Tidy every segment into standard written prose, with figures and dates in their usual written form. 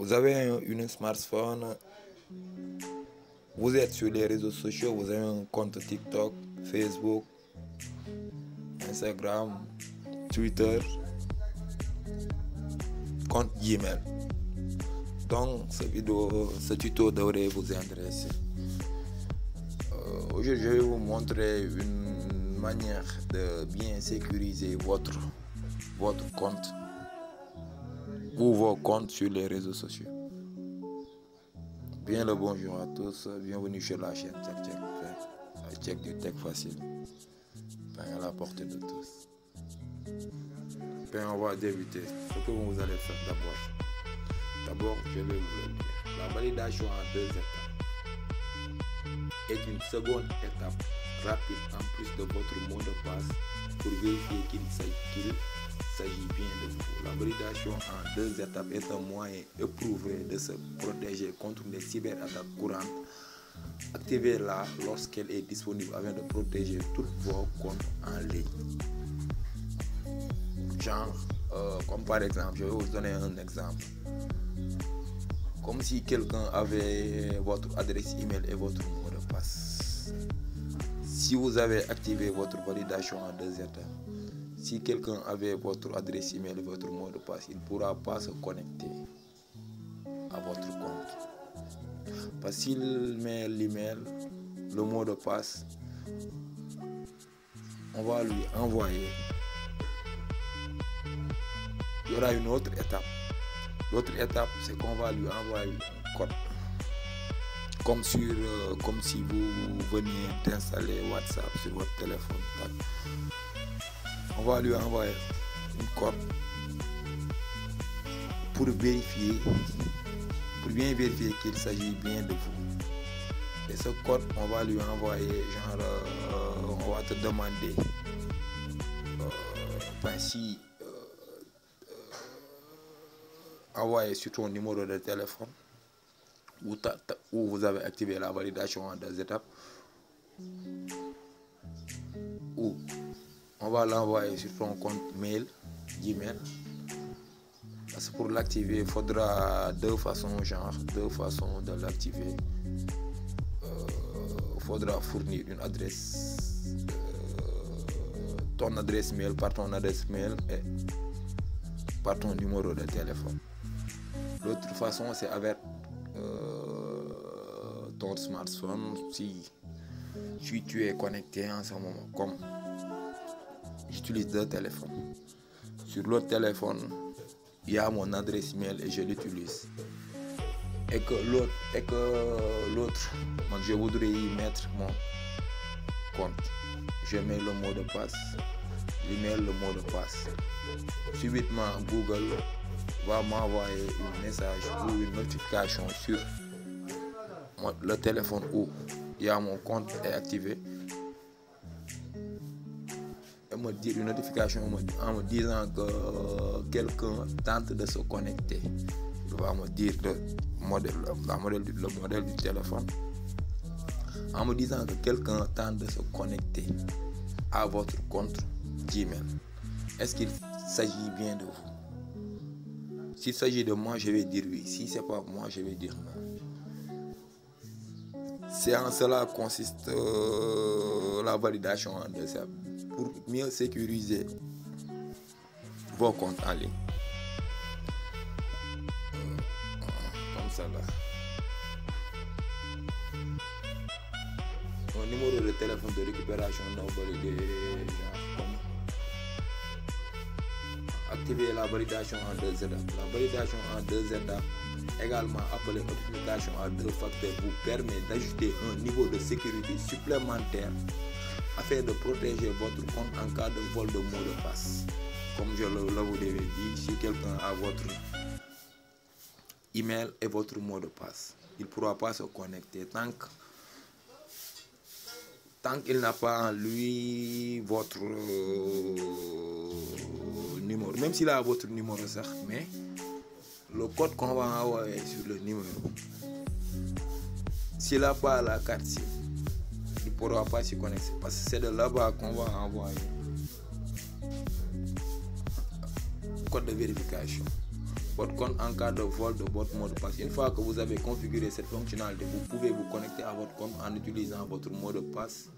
Vous avez une smartphone, vous êtes sur les réseaux sociaux, vous avez un compte TikTok, Facebook, Instagram, Twitter, compte Gmail. Donc, ce tuto devrait vous intéresser. Aujourd'hui, je vais vous montrer une manière de bien sécuriser votre compte ou vos comptes sur les réseaux sociaux. Bien le bonjour à tous, bienvenue sur la chaîne Check du Tech Facile, à la portée de tous. On va débuter. Ce que vous allez faire d'abord, je vais vous le dire. La validation en 2 étapes est une seconde étape rapide en plus de votre mot de passe pour vérifier qu'il s'agit bien de vous. La validation en 2 étapes est un moyen éprouvé de se protéger contre les cyberattaques courantes. Activez-la lorsqu'elle est disponible afin de protéger tous vos comptes en ligne. Comme par exemple, je vais vous donner un exemple. Comme si quelqu'un avait votre adresse email et votre mot de passe. Si vous avez activé votre validation en 2 étapes, si quelqu'un avait votre adresse email et votre mot de passe, il ne pourra pas se connecter à votre compte. Parce qu'il met l'email, le mot de passe, on va lui envoyer. Il y aura une autre étape. L'autre étape, c'est qu'on va lui envoyer un code. Comme si vous veniez d'installer WhatsApp sur votre téléphone. On va lui envoyer un code pour bien vérifier qu'il s'agit bien de vous. Et ce code, on va lui envoyer, on va te demander envoyer sur ton numéro de téléphone où vous avez activé la validation en 2 étapes, ou on va l'envoyer sur ton compte mail Gmail. Parce que pour l'activer, il faudra deux façons de l'activer. Il faudra fournir une adresse, ton adresse mail par ton adresse mail et par ton numéro de téléphone. L'autre façon, c'est avec ton smartphone, si tu es connecté en ce moment. Comme j'utilise 2 téléphones. Sur l'autre téléphone, il y a mon adresse mail et je l'utilise. Et que l'autre, je voudrais y mettre mon compte. Je mets le mot de passe, l'email, le mot de passe. Subitement, Google va m'envoyer un message ou une notification sur le téléphone où il y a mon compte est activé. Et me dire une notification en me disant que quelqu'un tente de se connecter. Il va me dire le modèle du téléphone. En me disant que quelqu'un tente de se connecter à votre compte Gmail. Est-ce qu'il s'agit bien de vous? S'il s'agit de moi, je vais dire oui. Si ce n'est pas moi, je vais dire non. C'est en cela consiste la validation en 2 étapes. Pour mieux sécuriser vos comptes en ligne. Comme ça là. Mon numéro de téléphone de récupération non validé. Activer la validation en 2 étapes. La validation en 2 étapes, également appelée authentification à 2 facteurs, vous permet d'ajouter un niveau de sécurité supplémentaire afin de protéger votre compte en cas de vol de mot de passe. Comme je vous l'avais dit, si quelqu'un a votre email et votre mot de passe, il ne pourra pas se connecter tant qu'il n'a pas en lui votre numéro. Même s'il a votre numéro, mais le code qu'on va envoyer sur le numéro, s'il n'a pas la carte SIM, il ne pourra pas se connecter parce que c'est de là-bas qu'on va envoyer le code de vérification. votre compte en cas de vol de votre mot de passe. Une fois que vous avez configuré cette fonctionnalité, vous pouvez vous connecter à votre compte en utilisant votre mot de passe,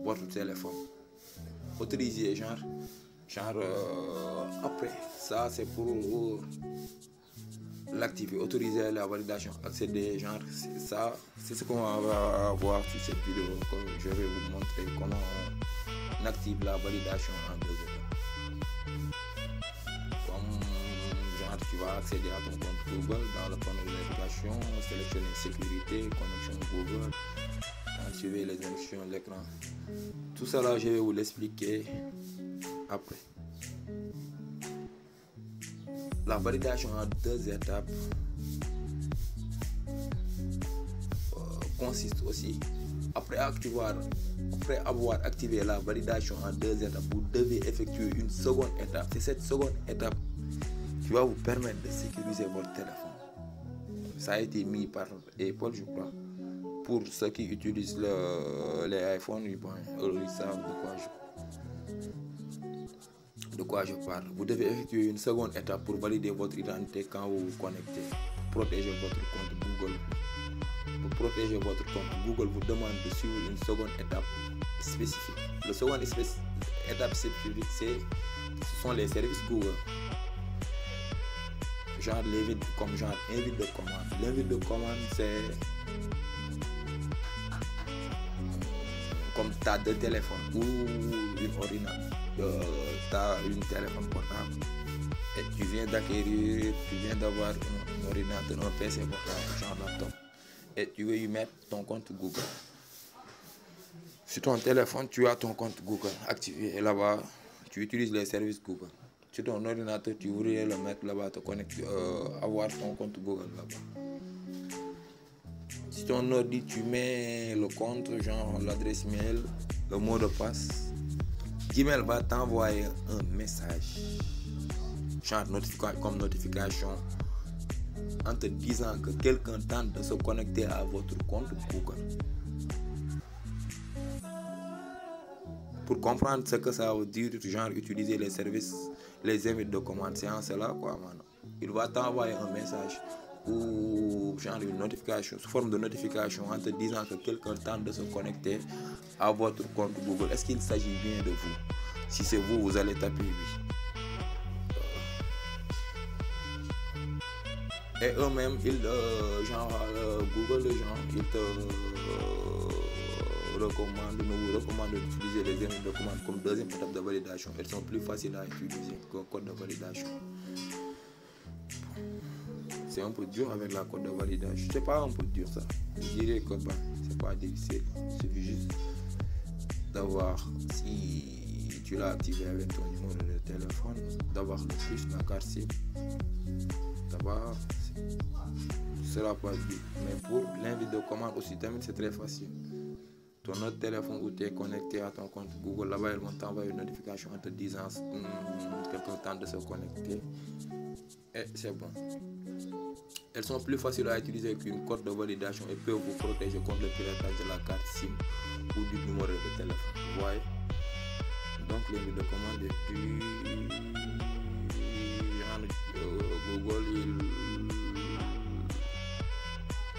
votre téléphone. Autoriser après ça c'est pour l'activer, autoriser la validation, accéder, c'est ce qu'on va voir sur cette vidéo. Je vais vous montrer comment on active la validation en 2 étapes. Comme tu vas accéder à ton compte Google, dans le panneau de navigation, sélectionner sécurité, connexion Google, suivez les instructions de l'écran. Tout cela, je vais vous l'expliquer après. La validation en 2 étapes consiste aussi, après avoir activé la validation en 2 étapes, vous devez effectuer une seconde étape. C'est cette seconde étape qui va vous permettre de sécuriser votre téléphone. Ça a été mis par Apple, je crois. Pour ceux qui utilisent les iPhones, ils savent de quoi je parle. Vous devez effectuer une seconde étape pour valider votre identité quand vous vous connectez. Pour protéger votre compte Google. Pour protéger votre compte, Google vous demande de suivre une seconde étape spécifique. La seconde étape spécifique, ce sont les services Google. Invite de commande. L'invite de commande, c'est comme tu as 2 téléphones ou une ordinateur, tu as une téléphone portable et tu viens d'avoir un ordinateur, un PC portable, genre laptop, et tu veux y mettre ton compte Google. Sur ton téléphone, tu as ton compte Google activé et là-bas, tu utilises les services Google. Sur ton ordinateur, tu voudrais le mettre là-bas, te connecter, avoir ton compte Google là-bas. Si ton ordi, tu mets le compte, genre l'adresse mail, le mot de passe, Gmail va t'envoyer un message, genre comme notification, en te disant que quelqu'un tente de se connecter à votre compte Google. Pour comprendre ce que ça veut dire, genre utiliser les services, les invites de commande, c'est en cela quoi, maintenant. Il va t'envoyer un message ou genre une notification, sous forme de notification, en te disant que quelqu'un tente de se connecter à votre compte Google. Est-ce qu'il s'agit bien de vous? Si c'est vous, vous allez taper oui. Et eux-mêmes, Google, ils te nous recommandent d'utiliser les invites de commande comme deuxième étape de validation. Elles sont plus faciles à utiliser qu'un code de validation. C'est un peu dur avec la code de validation. C'est pas un peu dur ça. Je dirais que c'est pas difficile. Il suffit juste d'avoir, si tu l'as activé avec ton numéro de téléphone, d'avoir le plus la carte SIM. D'abord, ce sera pas dur. Mais pour l'invite de commande aussi, c'est très facile. Ton autre téléphone où tu es connecté à ton compte Google, là-bas, ils vont t'envoyer une notification en te disant quelqu'un tente de se connecter. Et c'est bon. Elles sont plus faciles à utiliser qu'une code de validation et peuvent vous protéger contre le piratage de la carte SIM ou du numéro de téléphone. Vous voyez? Donc l'invite de commande est plus... Google,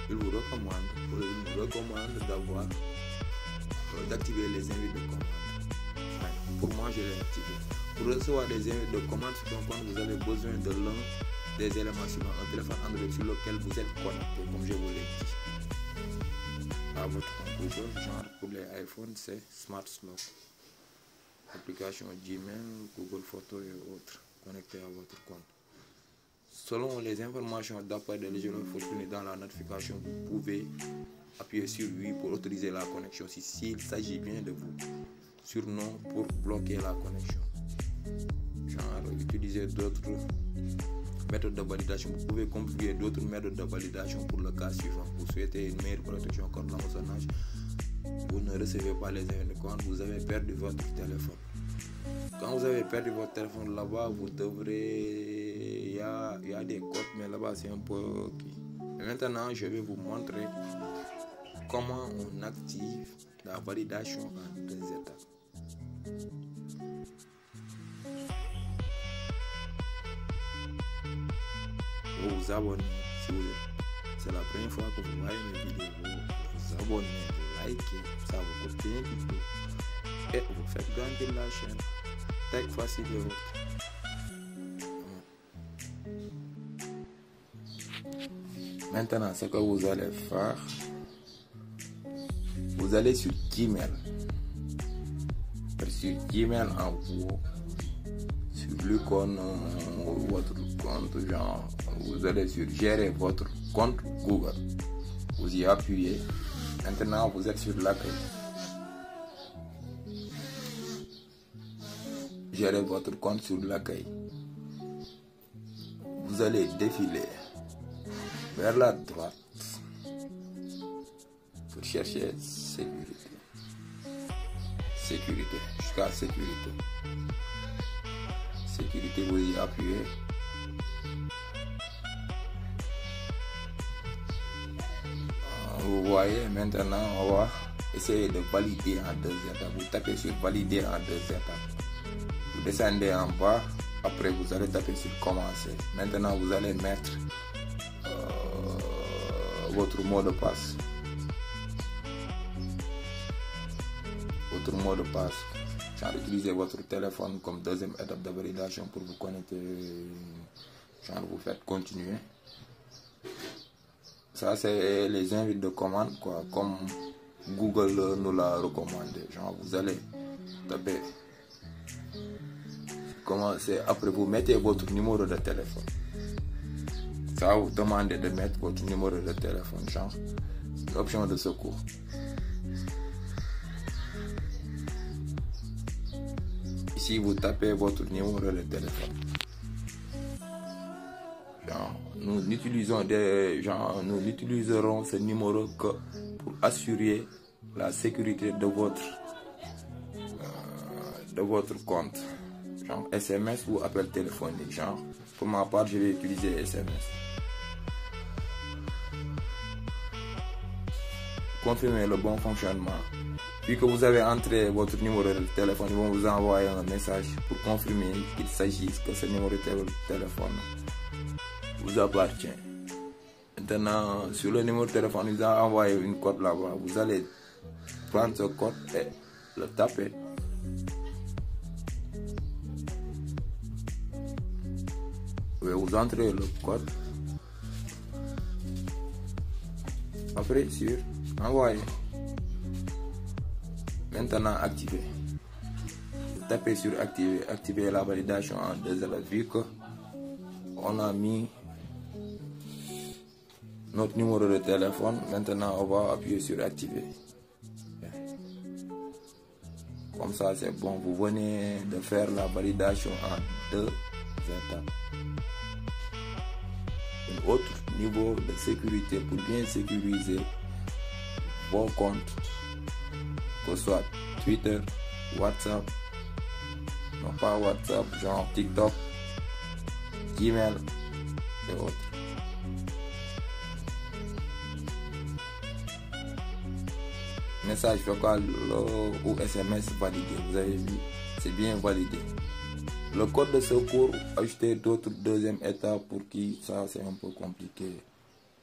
il vous recommande d'activer les invites de commande. Pour moi, je l'ai activé. Pour recevoir des invites de commande sur ton compte, vous avez besoin de l'un des éléments suivants: un téléphone Android sur lequel vous êtes connecté, comme je vous l'ai dit, à votre compte Google. Genre pour les iPhones, c'est Smart Lock, application Gmail, Google Photos et autres connectés à votre compte. Selon les informations d'après de l'ingénieur fournies dans la notification, vous pouvez appuyer sur oui pour autoriser la connexion s'il s'agit bien de vous, sur non pour bloquer la connexion. Genre utiliser d'autres méthodes de validation. Vous pouvez configurer d'autres méthodes de validation pour le cas suivant. Vous souhaitez une meilleure protection contre l'hameçonnage, vous ne recevez pas les invités quand vous avez perdu votre téléphone. Quand vous avez perdu votre téléphone là-bas, vous devrez... Il y a des codes, mais là-bas c'est un peu... Okay. Maintenant, je vais vous montrer comment on active la validation en 2 étapes. vous vous abonnez. Si c'est la première fois que vous voyez mes vidéos, vous vous abonnez, vous likez, ça vous coûte rien du tout. Et vous faites grandir la chaîne. Tech Facile et autres. Maintenant, ce que vous allez faire, vous allez sur Gmail. Sur Gmail en haut, sur l'icône votre compte, genre, vous allez sur gérer votre compte Google. Vous y appuyez. Maintenant, vous êtes sur l'accueil. Gérer votre compte sur l'accueil. Vous allez défiler vers la droite pour chercher sécurité. Sécurité, jusqu'à sécurité. Sécurité, vous y appuyez. Vous voyez, maintenant, on va essayer de valider en 2 étapes. Vous tapez sur valider en 2 étapes. Vous descendez en bas. Après, vous allez taper sur commencer. Maintenant, vous allez mettre votre mot de passe. Votre mot de passe. Genre, utilisez votre téléphone comme deuxième étape de validation pour vous connecter. Genre, vous faites continuer. Ça, c'est les invites de commande, quoi, comme Google nous l'a recommandé. Genre, vous allez taper. Commencez. Après, vous mettez votre numéro de téléphone. Ça va vous demander de mettre votre numéro de téléphone, genre l'option de secours. Ici, vous tapez votre numéro de téléphone. Genre, nous utiliserons ce numéro que pour assurer la sécurité de votre compte. Genre SMS ou appel téléphonique. Genre, pour ma part, je vais utiliser SMS. Confirmez le bon fonctionnement. Puis que vous avez entré votre numéro de téléphone, ils vont vous envoyer un message pour confirmer qu'il s'agit que ce numéro de téléphone vous appartient. Maintenant, sur le numéro de téléphone, ils ont envoyé une code là-bas. Vous allez prendre ce code et le taper. Vous entrez le code. Après, sur envoyer. Maintenant, activer. Vous tapez sur activer. Activer la validation en 2 étapes. Vu que on a mis notre numéro de téléphone, maintenant on va appuyer sur activer. Comme ça, c'est bon. Vous venez de faire la validation en 2 étapes. Un autre niveau de sécurité pour bien sécuriser vos comptes, que ce soit Twitter, WhatsApp, non pas WhatsApp, genre TikTok, Gmail et autres. Message vocal ou SMS validé, vous avez vu, c'est bien validé. Le code de secours, ajouter d'autres 2e étape pour qui ça c'est un peu compliqué.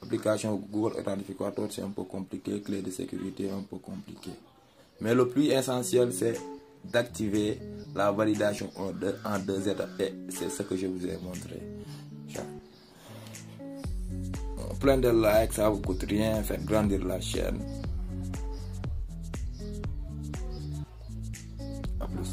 L'application Google Authenticator c'est un peu compliqué, clé de sécurité un peu compliqué. Mais le plus essentiel c'est d'activer la validation en 2 étapes et c'est ce que je vous ai montré. Plein de likes, ça vous coûte rien, faites grandir la chaîne. A plus.